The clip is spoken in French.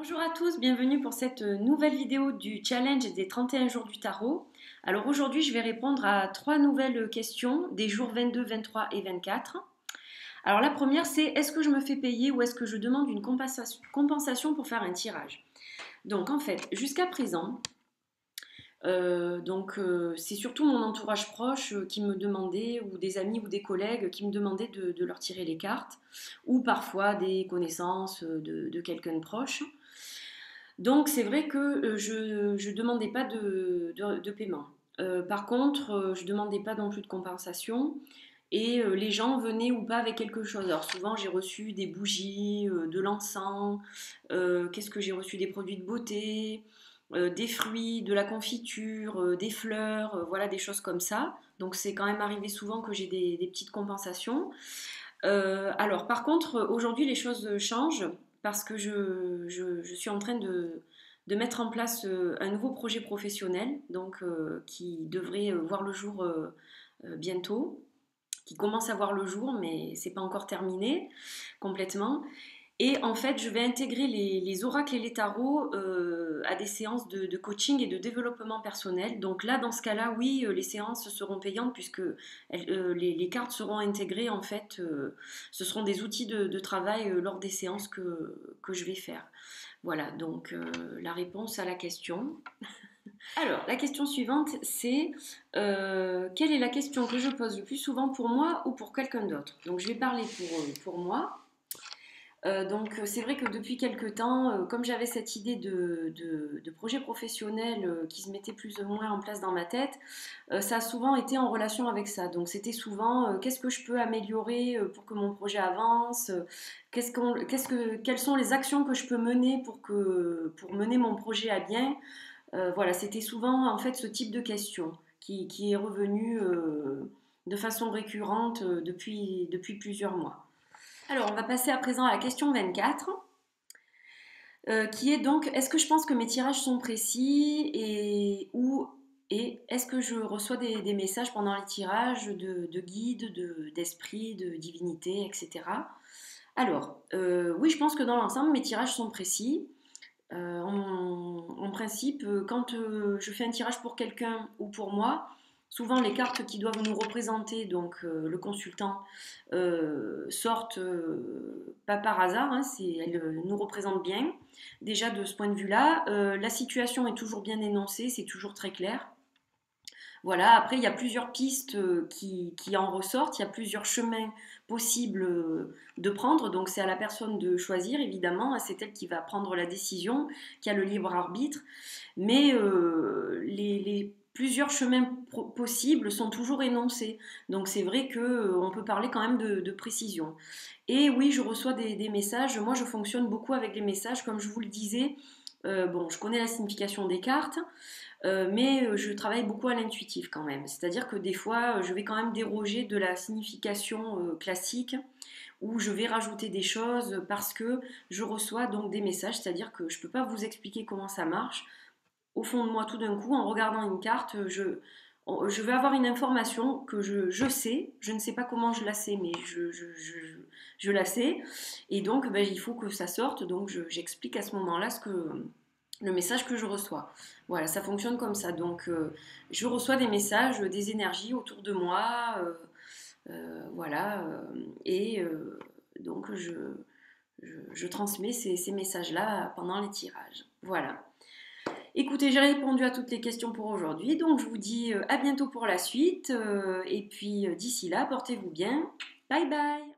Bonjour à tous, bienvenue pour cette nouvelle vidéo du challenge des 31 jours du tarot. Alors aujourd'hui, je vais répondre à trois nouvelles questions des jours 22, 23 et 24. Alors la première, c'est est-ce que je me fais payer ou est-ce que je demande une compensation pour faire un tirage? Donc en fait, jusqu'à présent, c'est surtout mon entourage proche qui me demandait, ou des amis ou des collègues qui me demandaient de leur tirer les cartes, ou parfois des connaissances de quelqu'un de proche. Donc c'est vrai que je ne demandais pas de paiement. Par contre, je ne demandais pas non plus de compensation. Et les gens venaient ou pas avec quelque chose. Alors souvent j'ai reçu des bougies, de l'encens, qu'est-ce que j'ai reçu, des produits de beauté, des fruits, de la confiture, des fleurs, voilà des choses comme ça. Donc c'est quand même arrivé souvent que j'ai des petites compensations. Alors, par contre, aujourd'hui, les choses changent parce que je suis en train de mettre en place un nouveau projet professionnel, donc qui devrait voir le jour bientôt, qui commence à voir le jour, mais c'est pas encore terminé complètement. Et en fait, je vais intégrer les oracles et les tarots à des séances de coaching et de développement personnel. Donc là, dans ce cas-là, oui, les séances seront payantes puisque les cartes seront intégrées. En fait, ce seront des outils de travail lors des séances que je vais faire. Voilà, donc la réponse à la question. Alors, la question suivante, c'est quelle est la question que je pose le plus souvent pour moi ou pour quelqu'un d'autre? Donc, je vais parler pour moi. Donc c'est vrai que depuis quelque temps, comme j'avais cette idée de projet professionnel qui se mettait plus ou moins en place dans ma tête, ça a souvent été en relation avec ça. Donc c'était souvent qu'est-ce que je peux améliorer pour que mon projet avance, quelles sont les actions que je peux mener pour mener mon projet à bien. Voilà, c'était souvent en fait ce type de question qui est revenu de façon récurrente depuis plusieurs mois. Alors, on va passer à présent à la question 24, qui est donc, est-ce que je pense que mes tirages sont précis et est-ce que je reçois des messages pendant les tirages de guides, d'esprits, de divinités, etc. Alors, oui, je pense que dans l'ensemble, mes tirages sont précis. En principe, quand je fais un tirage pour quelqu'un ou pour moi, souvent les cartes qui doivent nous représenter, donc le consultant, sortent pas par hasard, hein, elles nous représentent bien. Déjà de ce point de vue-là, la situation est toujours bien énoncée, c'est toujours très clair. Voilà, après il y a plusieurs pistes qui en ressortent, il y a plusieurs chemins possibles de prendre, donc c'est à la personne de choisir évidemment, hein, c'est elle qui va prendre la décision, qui a le libre arbitre, mais les plusieurs chemins possibles sont toujours énoncés, donc c'est vrai qu'on peut parler quand même de précision. Et oui, je reçois des messages, moi je fonctionne beaucoup avec les messages, comme je vous le disais, bon, je connais la signification des cartes, mais je travaille beaucoup à l'intuitif quand même. C'est-à-dire que des fois, je vais quand même déroger de la signification classique où je vais rajouter des choses parce que je reçois donc des messages. C'est-à-dire que je ne peux pas vous expliquer comment ça marche. Au fond de moi, tout d'un coup, en regardant une carte, je vais avoir une information que je sais. Je ne sais pas comment je la sais, mais je la sais. Et donc, ben, il faut que ça sorte. Donc, j'explique à ce moment-là le message que je reçois. Voilà, ça fonctionne comme ça. Donc, je reçois des messages, des énergies autour de moi, voilà, et donc je transmets ces messages-là pendant les tirages. Voilà. Écoutez, j'ai répondu à toutes les questions pour aujourd'hui, donc je vous dis à bientôt pour la suite, et puis d'ici là, portez-vous bien. Bye bye!